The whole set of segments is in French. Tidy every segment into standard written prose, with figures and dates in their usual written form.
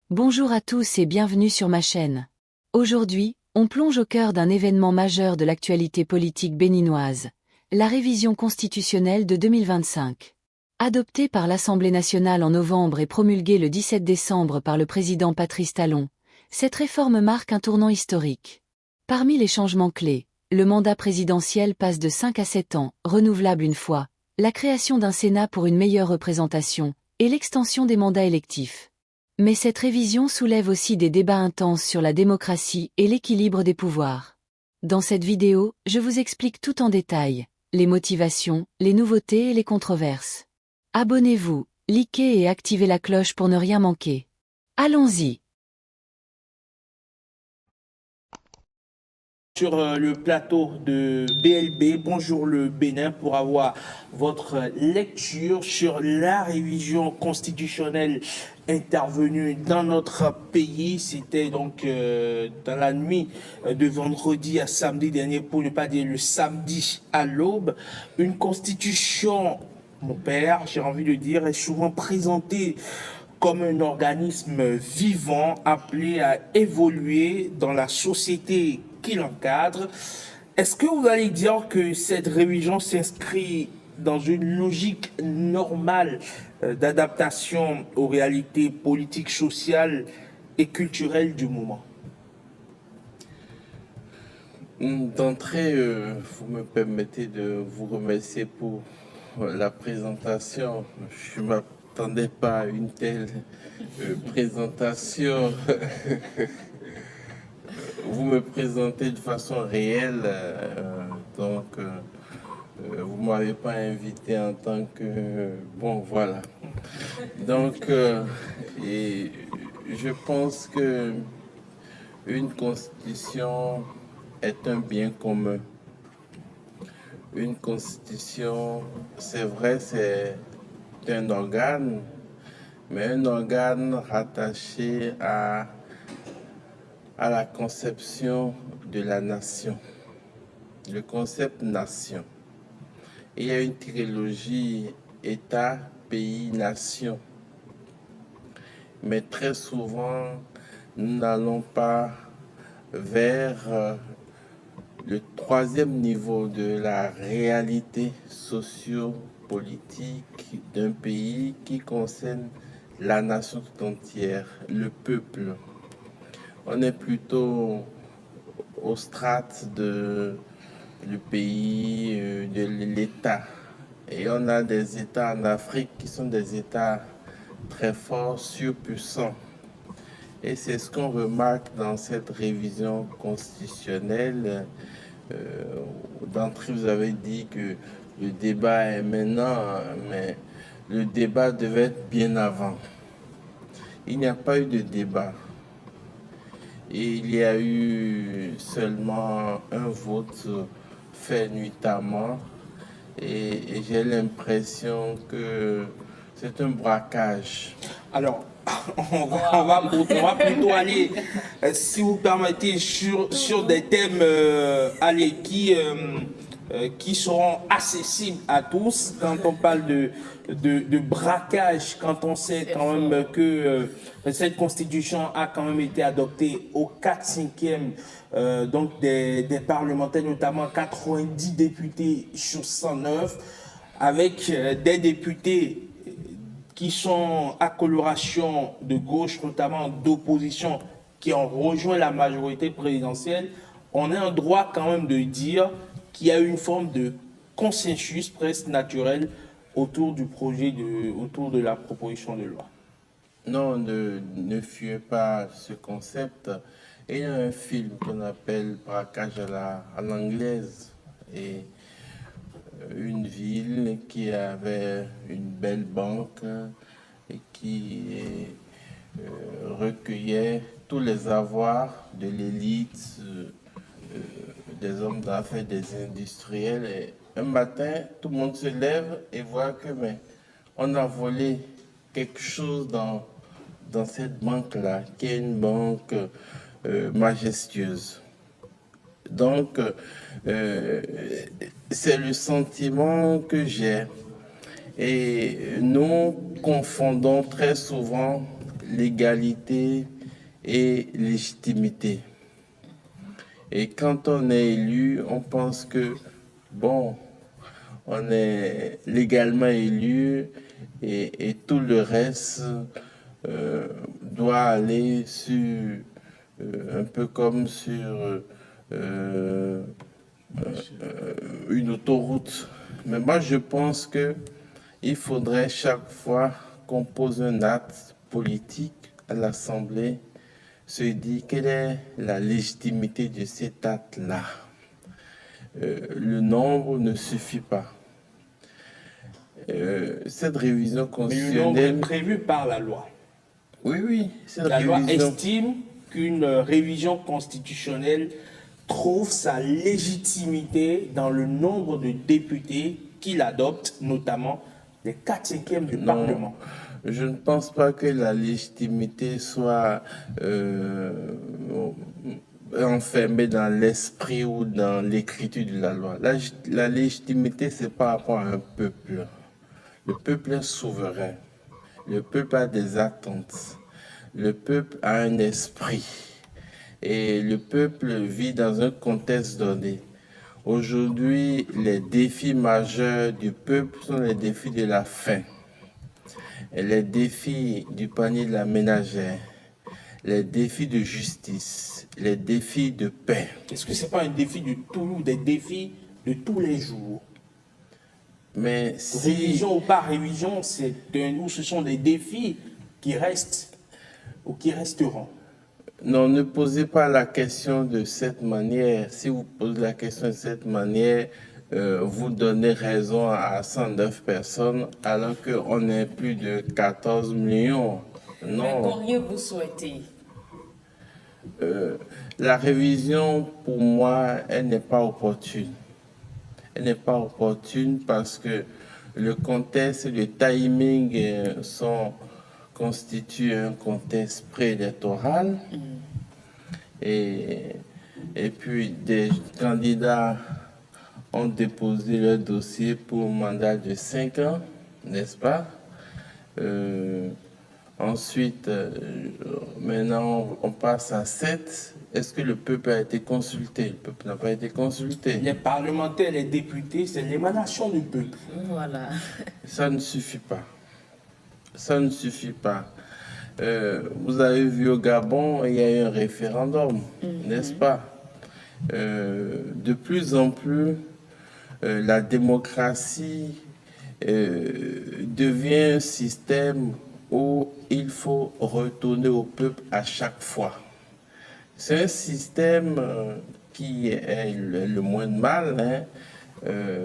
Bonjour à tous et bienvenue sur ma chaîne. Aujourd'hui, on plonge au cœur d'un événement majeur de l'actualité politique béninoise, la révision constitutionnelle de 2025. Adoptée par l'Assemblée nationale en novembre et promulguée le 17 décembre par le président Patrice Talon, cette réforme marque un tournant historique. Parmi les changements clés, le mandat présidentiel passe de 5 à 7 ans, renouvelable une fois, la création d'un Sénat pour une meilleure représentation, et l'extension des mandats électifs. Mais cette révision soulève aussi des débats intenses sur la démocratie et l'équilibre des pouvoirs. Dans cette vidéo, je vous explique tout en détail, les motivations, les nouveautés et les controverses. Abonnez-vous, likez et activez la cloche pour ne rien manquer. Allons-y. Sur le plateau de BLB, bonjour le Bénin, pour avoir votre lecture sur la révision constitutionnelle intervenue dans notre pays. C'était donc dans la nuit de vendredi à samedi dernier, pour ne pas dire le samedi à l'aube. Une constitution, mon père, j'ai envie de dire, est souvent présentée comme un organisme vivant appelé à évoluer dans la société qui l'encadre. Est-ce que vous allez dire que cette révision s'inscrit dans une logique normale d'adaptation aux réalités politiques, sociales et culturelles du moment? D'entrée, vous me permettez de vous remercier pour la présentation. Je ne m'attendais pas à une telle présentation. Vous me présentez de façon réelle, vous ne m'avez pas invité en tant que... Bon, voilà. Donc, et je pense que une constitution est un bien commun. Une constitution, c'est vrai, c'est un organe, mais un organe rattaché à la conception de la nation, le concept nation. Et il y a une trilogie État, pays, nation. Mais très souvent, nous n'allons pas vers le troisième niveau de la réalité socio-politique d'un pays qui concerne la nation tout entière, le peuple. On est plutôt au strate de le pays, de l'État. Et on a des États en Afrique qui sont des États très forts, surpuissants. Et c'est ce qu'on remarque dans cette révision constitutionnelle. D'entrée, vous avez dit que le débat est maintenant, mais le débat devait être bien avant. Il n'y a pas eu de débat. Et il y a eu seulement un vote fait nuitamment. Et j'ai l'impression que c'est un braquage. Alors, on va plutôt aller, si vous permettez, sur des thèmes qui seront accessibles à tous. Quand on parle de braquage, quand on sait quand même que cette constitution a quand même été adoptée au 4/5e donc des parlementaires, notamment 90 députés sur 109, avec des députés qui sont à coloration de gauche, notamment d'opposition, qui ont rejoint la majorité présidentielle. On a un droit quand même de dire qu'il y a une forme de consensus presque naturel autour du projet, autour de la proposition de loi. Non, ne fuyez pas ce concept. Il y a un film qu'on appelle Braquage à l'anglaise. Et une ville qui avait une belle banque et qui recueillait tous les avoirs de l'élite, des hommes d'affaires, des industriels. Et un matin, tout le monde se lève et voit que on a volé quelque chose dans cette banque-là, qui est une banque majestueuse. Donc, c'est le sentiment que j'ai. Et nous confondons très souvent légalité et légitimité. Et quand on est élu, on pense que, bon, on est légalement élu et tout le reste doit aller sur, un peu comme sur une autoroute. Mais moi, je pense que il faudrait chaque fois qu'on pose un acte politique à l'Assemblée, se dire quelle est la légitimité de cet acte-là. Le nombre ne suffit pas. Cette révision Mais le nombre constitutionnelle... est prévu par la loi. Oui, oui. La loi estime qu'une révision constitutionnelle trouve sa légitimité dans le nombre de députés qui l'adoptent, notamment les 4/5 du Parlement. Je ne pense pas que la légitimité soit enfermée dans l'esprit ou dans l'écriture de la loi. La légitimité, c'est par rapport à un peuple. Le peuple est souverain. Le peuple a des attentes. Le peuple a un esprit. Et le peuple vit dans un contexte donné. Aujourd'hui, les défis majeurs du peuple sont les défis de la faim, les défis du panier de la ménagère, les défis de justice, les défis de paix. Est-ce que ce n'est pas un défi de Toulouse, des défis de tous les jours? Mais si... Révision ou pas révision, ce sont des défis qui restent ou qui resteront. Non, ne posez pas la question de cette manière. Si vous posez la question de cette manière, vous donnez raison à 109 personnes alors qu'on est plus de 14 millions. Non. Mais qu'auriez-vous souhaité? La révision, pour moi, elle n'est pas opportune. Elle n'est pas opportune parce que le contexte, le timing constitue un contexte préélectoral. Et puis des candidats ont déposé leur dossier pour un mandat de 5 ans, n'est-ce pas? Ensuite, maintenant, on passe à 7. Est-ce que le peuple a été consulté? Le peuple n'a pas été consulté. Les parlementaires, les députés, c'est l'émanation du peuple. Voilà. Ça ne suffit pas. Ça ne suffit pas. Vous avez vu au Gabon, il y a eu un référendum, n'est-ce pas? De plus en plus, la démocratie devient un système où il faut retourner au peuple à chaque fois. C'est un système qui est le moins de mal, hein,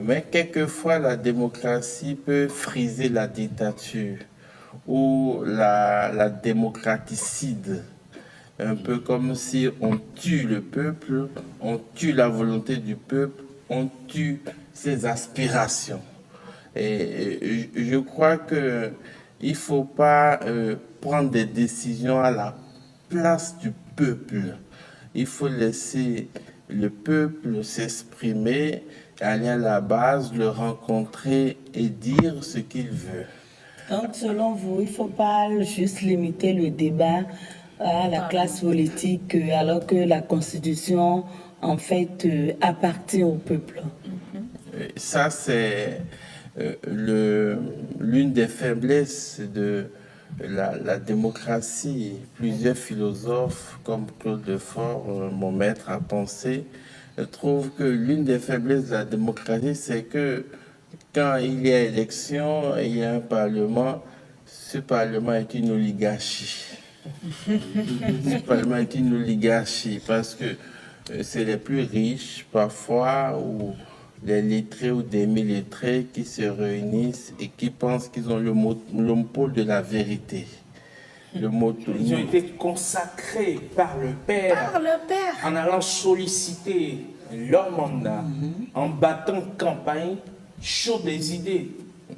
mais quelquefois la démocratie peut friser la dictature ou la démocraticide. Un peu comme si on tue le peuple, on tue la volonté du peuple, on tue ses aspirations. Et je crois qu'il ne faut pas prendre des décisions à la place du peuple. Il faut laisser le peuple s'exprimer, aller à la base, le rencontrer et dire ce qu'il veut. Donc, selon vous, il ne faut pas juste limiter le débat à la classe politique, alors que la Constitution, en fait, appartient au peuple. Ça, c'est l'une des faiblesses de la démocratie. Plusieurs philosophes, comme Claude Lefort, mon maître à penser, trouvent que l'une des faiblesses de la démocratie, c'est que quand il y a élection et il y a un parlement, ce parlement est une oligarchie. Ce parlement est une oligarchie parce que c'est les plus riches parfois ou les lettrés ou demi-lettrés qui se réunissent et qui pensent qu'ils ont le monopole de la vérité. Ils ont été consacrés par le Père, en allant solliciter leur mandat, en battant campagne sur des idées,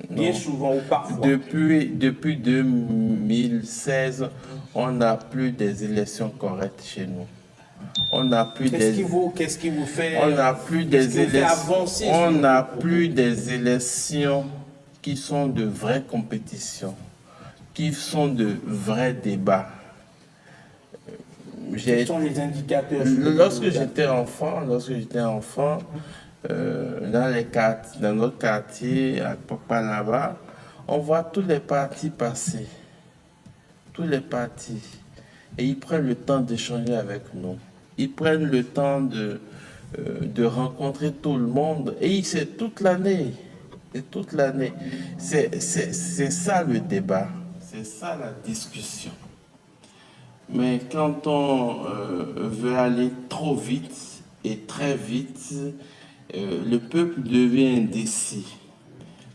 bien souvent ou parfois. Depuis 2016, on n'a plus des élections correctes chez nous. On n'a plus Qu'est-ce qui vous fait on n'a plus des élections. avancer? On n'a plus des élections qui sont de vraies compétitions, qui sont de vrais débats. Quels sont les indicateurs? Lorsque j'étais enfant, dans notre quartier, à Papalava, on voit tous les partis passer. Tous les partis. Et ils prennent le temps d'échanger avec nous. Ils prennent le temps de rencontrer tout le monde. Et c'est toute l'année. Et toute l'année. C'est ça le débat. C'est ça la discussion. Mais quand on veut aller trop vite et très vite, le peuple devient indécis.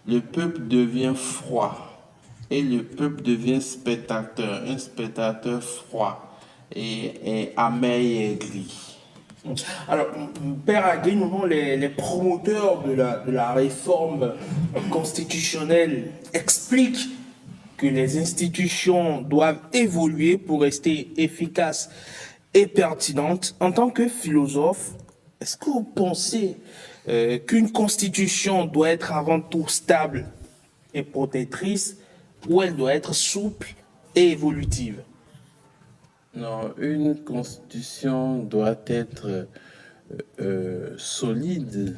Le peuple devient froid. Et le peuple devient spectateur, un spectateur froid et amer et aigri. Alors, Père Agui, nous sommes les promoteurs de la réforme constitutionnelle expliquent que les institutions doivent évoluer pour rester efficaces et pertinentes. En tant que philosophe, est-ce que vous pensez qu'une constitution doit être avant tout stable et protectrice, ou elle doit être souple et évolutive? Non, une constitution doit être solide.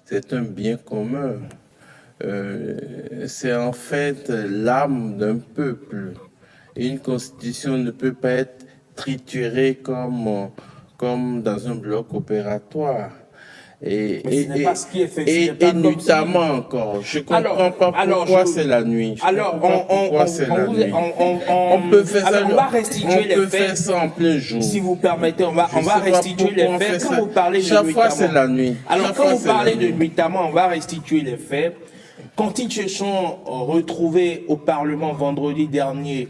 C'est un bien commun. C'est en fait l'âme d'un peuple. Et une constitution ne peut pas être triturée comme dans un bloc opératoire. Et notamment encore, je ne comprends pas pourquoi c'est la nuit. On peut faire ça, on va restituer les faits. Faire ça en plein jour. Si vous permettez, on va restituer les faits. Quand vous parlez de chaque fois c'est la nuit. Alors quand vous parlez de nuitamment, on va restituer les faits. Quand ils se sont retrouvés au Parlement vendredi dernier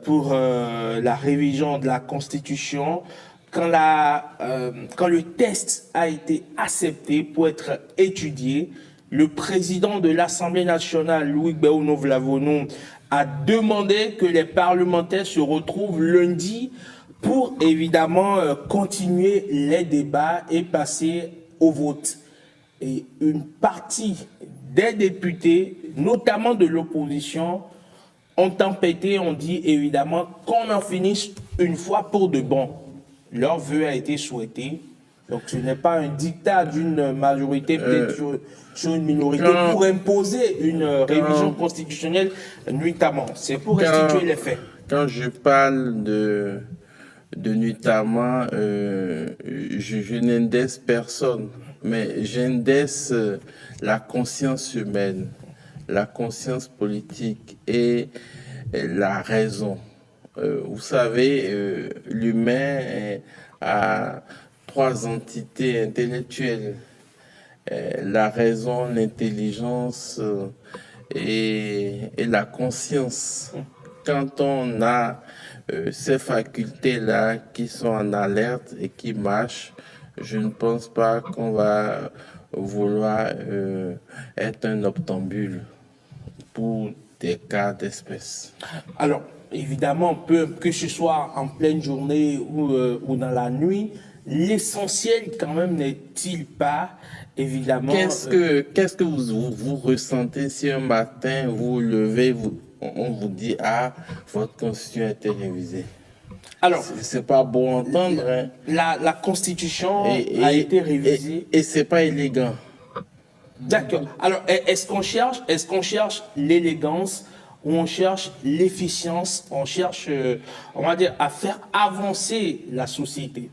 pour la révision de la Constitution, quand le test a été accepté pour être étudié, le président de l'Assemblée nationale, Louis Béouno Vlavonou, a demandé que les parlementaires se retrouvent lundi pour évidemment continuer les débats et passer au vote. Et une partie des députés, notamment de l'opposition, ont tempêté, ont dit évidemment qu'on en finisse une fois pour de bon. Leur vœu a été souhaité. Donc ce n'est pas un dictat d'une majorité, peut-être sur une minorité, pour imposer une révision constitutionnelle nuitamment. C'est pour restituer les faits. Quand je parle de nuitamment, je n'indexe personne, mais j'indexe la conscience humaine, la conscience politique et la raison. Vous savez, l'humain a trois entités intellectuelles, la raison, l'intelligence et la conscience. Quand on a ces facultés-là qui sont en alerte et qui marchent, je ne pense pas qu'on va vouloir être un obtambule pour des cas d'espèce. Alors, évidemment, que ce soit en pleine journée ou dans la nuit, l'essentiel quand même n'est-il pas, évidemment... Qu'est-ce que vous ressentez si un matin vous vous levez, on vous dit « Ah, votre constitution a été révisée ». Alors, c'est pas beau à entendre. Hein. La constitution a été révisée. Et c'est pas élégant. D'accord. Alors, est-ce qu'on cherche l'élégance ou on cherche l'efficience, on cherche, on va dire, à faire avancer la société?